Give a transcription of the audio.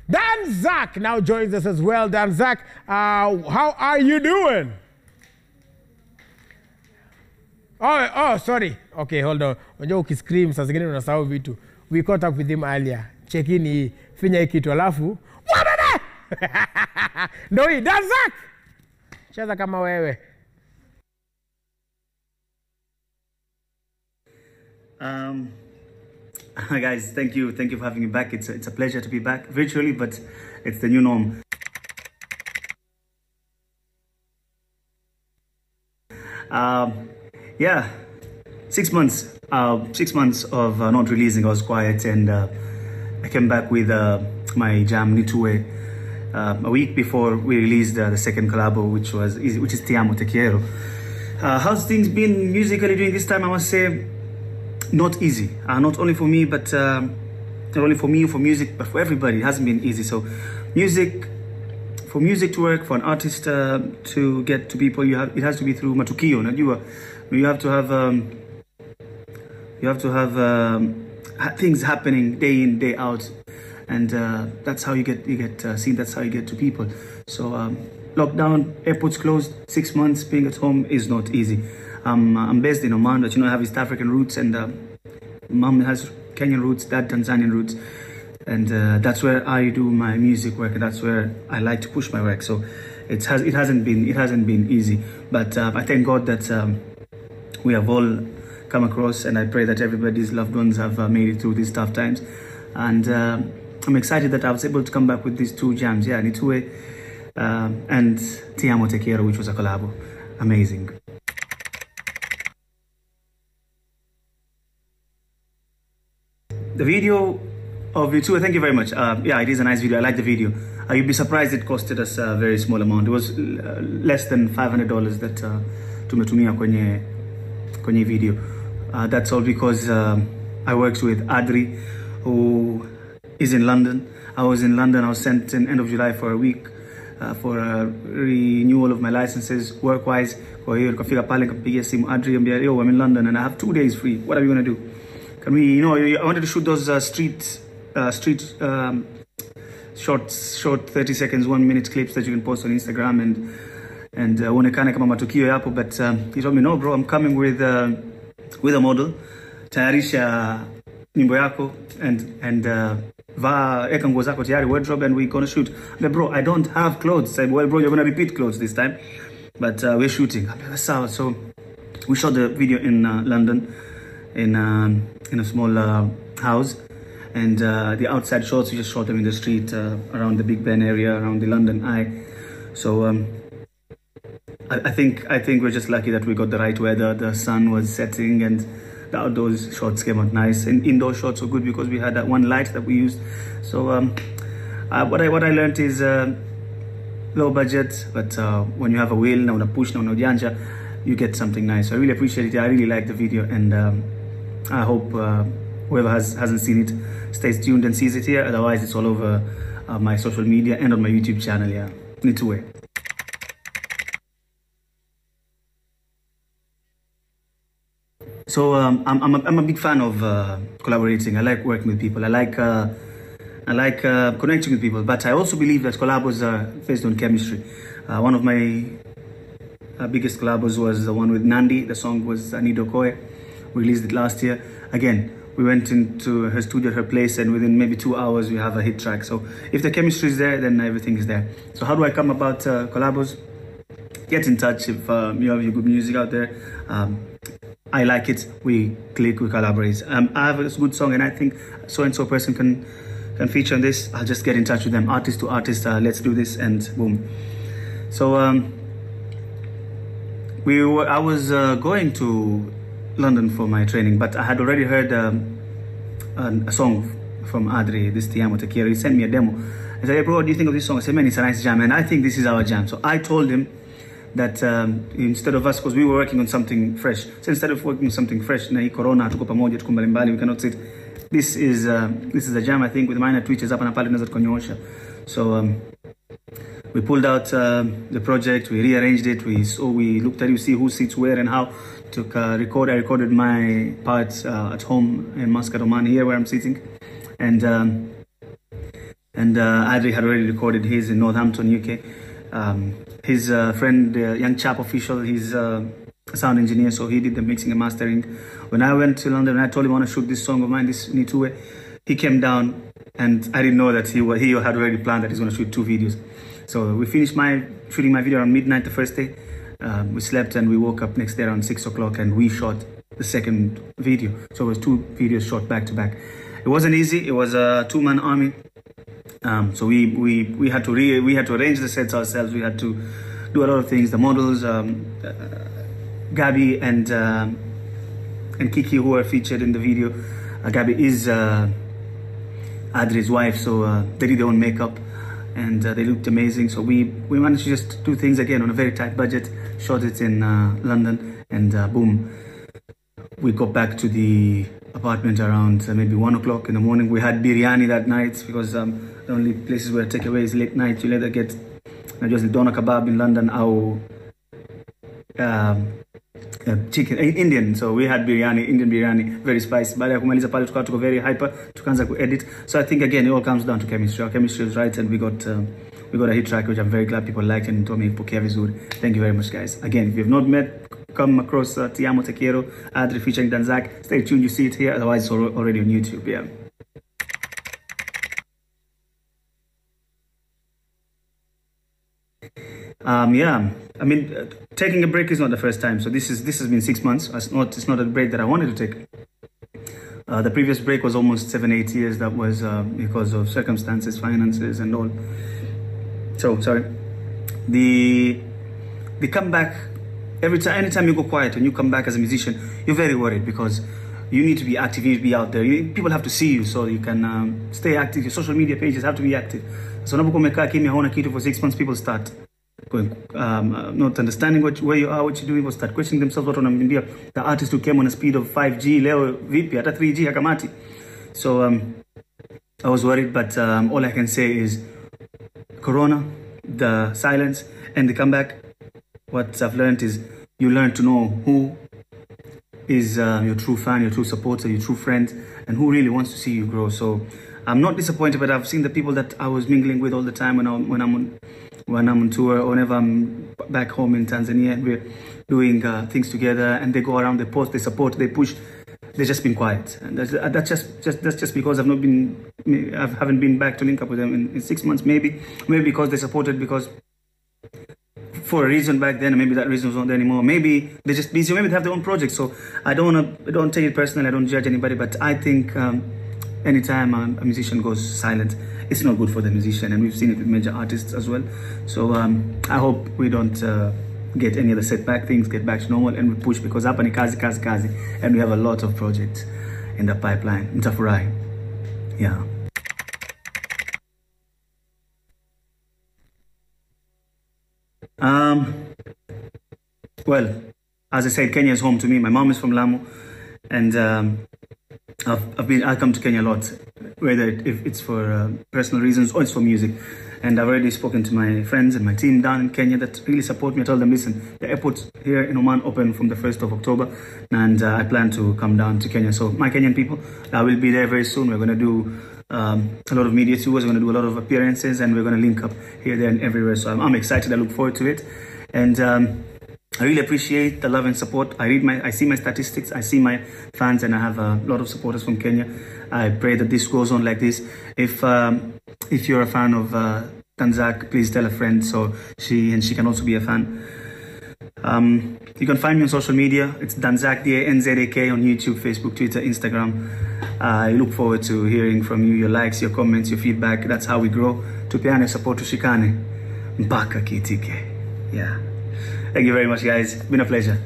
Danzak now joins us as well. Danzak, how are you doing? Oh, sorry. Okay, hold on. Unajua ukiscream saa zingine unasahau vitu. We caught up with him earlier. Check in hii, finya hii kitu alafu. Ndio hii Danzak. Cheza kama wewe. Hi guys, thank you for having me back. It's a pleasure to be back virtually, but it's the new norm. Yeah, 6 months. 6 months of not releasing. I was quiet, and I came back with my jam Nitue a week before we released the second collabo, which is Te Amo, Te Quiero. How's things been musically during this time? I must say, not easy. Not only for me, but not only for me, for music, but for everybody. It hasn't been easy. So, for music to work, for an artist to get to people, it has to be through matukio. You have to have things happening day in, day out, and that's how you get seen. That's how you get to people. So lockdown, airports closed, 6 months being at home is not easy. I'm based in Oman, but I have East African roots, and mom has Kenyan roots, dad Tanzanian roots, and that's where I do my music work, and that's where I like to push my work. So it hasn't been easy, but I thank God that we have all come across, and I pray that everybody's loved ones have made it through these tough times. And I'm excited that I was able to come back with these two jams, yeah, Nitue and Te Amo, Te Quiero, which was a collabo. Amazing. The video of Nitue, thank you very much. Yeah, it is a nice video. I like the video. You'd be surprised it costed us a very small amount. It was less than $500 that tumetumia kwenye video. That's all because I worked with Adri, who is in London. I was in London. I was sent in end of July for a week for a renewal of my licenses work-wise. Kwa hiyo nikafika pale nikampigia simu Adri, ambia yo, I'm in London and I have 2 days free. What are we going to do? Can we, I wanted to shoot those street short 30 seconds, 1 minute clips that you can post on Instagram and uonekane kama matukio yapo, but he told me, no bro, I'm coming with a model, tayarisha nyimbo yako and eka nguo zako tayari, wardrobe, and we're gonna shoot. But bro, I don't have clothes. I said, well bro, you're gonna repeat clothes this time, but we're shooting. So we shot the video in London in a small house, and the outside shots we just shot them in the street around the Big Ben area, around the London Eye. So I think we're just lucky that we got the right weather. The sun was setting and the outdoors shots came out nice, and indoor shots were good because we had that one light that we used. So what I learned is low budget, but when you have a will, na una push, na una ujanja, you get something nice. So I really appreciate it. I really like the video, and I hope whoever hasn't seen it stays tuned and sees it here. Otherwise, it's all over my social media and on my YouTube channel. Yeah, Nitue. So I'm a big fan of collaborating. I like working with people. I like connecting with people. But I also believe that collabos are based on chemistry. One of my biggest collabos was the one with Nandi. The song was Nido Koe. We released it last year. Again, we went into her studio, her place, and within maybe 2 hours we have a hit track. So if the chemistry is there, then everything is there. So how do I come about collabos? Get in touch if you have your good music out there. I like it, we click, we collaborate. I have a good song and I think so-and-so person can feature on this. I'll just get in touch with them, artist to artist, let's do this, and boom. So I was going to London for my training, but I had already heard a song from Adri, this Te Amo, Te Quiero. He sent me a demo. I said, hey bro, what do you think of this song? I said, man, it's a nice jam, and I think this is our jam. So I told him that instead of us, because we were working on something fresh, so instead of working on something fresh, na hii corona, tuko pamoja, tuko mbalimbali, we cannot sit. This is a jam, I think, with minor tweaks hapa na pale tunaweza tukanyoosha. So we pulled out the project, we rearranged it, we looked at it, see who sits where and how. I recorded my parts at home in Muscat, Oman, here where I'm sitting, and And Adri had already recorded his in Northampton, UK. His friend, young chap official, he's a sound engineer, so he did the mixing and mastering. When I went to London and I told him I want to shoot this song of mine, this Nitue, he came down, and I didn't know that he had already planned that he's going to shoot 2 videos. So we finished shooting my video around midnight the first day. We slept and we woke up next day around 6 o'clock and we shot the second video. So it was 2 videos shot back to back. It wasn't easy. It was a 2-man army. So we had to arrange the sets ourselves. We had to do a lot of things. The models, Gabi and Kiki, who are featured in the video. Gabi is Adri's wife, so they did their own makeup and they looked amazing. So we managed to just do things again on a very tight budget. Shot it in London, and boom, we got back to the apartment around maybe 1 o'clock in the morning. We had biryani that night because the only places where takeaway is late night. You either get just doner kebab in London or chicken Indian. So we had biryani, Indian biryani, very spicy. Baada ya kumaliza pale tukawa tuko very hyper, tukaanza edit. So I think again it all comes down to chemistry. Our chemistry was right, and we got a hit track, which I'm very glad people liked and told me pokea vizuri. Thank you very much, guys. Again, if you have not come across Ti Amo Te Quiero, Adri featuring Danzak, stay tuned, you see it here. Otherwise it's already on YouTube. Yeah. Yeah, I mean, taking a break is not the first time. So this has been 6 months. It's not a break that I wanted to take. The previous break was almost 7-8 years. That was because of circumstances, finances, and all. So sorry. The comeback, anytime you go quiet and you come back as a musician, you're very worried because you need to be active. You need to be out there. People have to see you so you can stay active. Your social media pages have to be active. So unapokuwa umekaa kimya hauna kitu for 6 months, people start going, not understanding where you are, what you're doing, will start questioning themselves. What wanamwambia the artist who came on a speed of 5G leo vipi hata 3G hakamati. So I was worried, but all I can say is Corona, the silence, and the comeback. What I've learned is you learn to know who is your true fan, your true supporter, your true friend, and who really wants to see you grow. So I'm not disappointed, but I've seen the people that I was mingling with all the time when I'm on tour, or whenever I'm back home in Tanzania, and we're doing things together, and they go around, they post, they support, they push. They've just been quiet, and that's just because I haven't been back to link up with them in 6 months. Maybe because they supported because for a reason back then, and maybe that reason was not there anymore. Maybe they're just busy, maybe they have their own projects. So I don't take it personally. I don't judge anybody, but I think anytime a musician goes silent, it's not good for the musician, and we've seen it with major artists as well. So I hope we don't get any other setback. Things get back to normal and we push, because hapa ni kazi, and we have a lot of projects in the pipeline. Mtafurahi. Yeah. Well, as I said, Kenya is home to me. My mom is from Lamu, and I come to Kenya a lot, whether if it's for personal reasons or it's for music. And I've already spoken to my friends and my team down in Kenya that really support me. I told them, listen, the airport here in Oman open from the 1st of October, and I plan to come down to Kenya. So my Kenyan people, I will be there very soon. We're going to do a lot of media tours. We're going to do a lot of appearances, and we're going to link up here, there, and everywhere. So I'm excited. I look forward to it. And I really appreciate the love and support. I see my statistics, I see my fans, and I have a lot of supporters from Kenya. I pray that this goes on like this. If you're a fan of Danzak, please tell a friend so she can also be a fan. You can find me on social media. It's Danzak, Danzak, on YouTube, Facebook, Twitter, Instagram. I look forward to hearing from you, your likes, your comments, your feedback. That's how we grow. Tupeane support, tushikane mpaka kitike. Yeah. Thank you very much, guys. It's been a pleasure.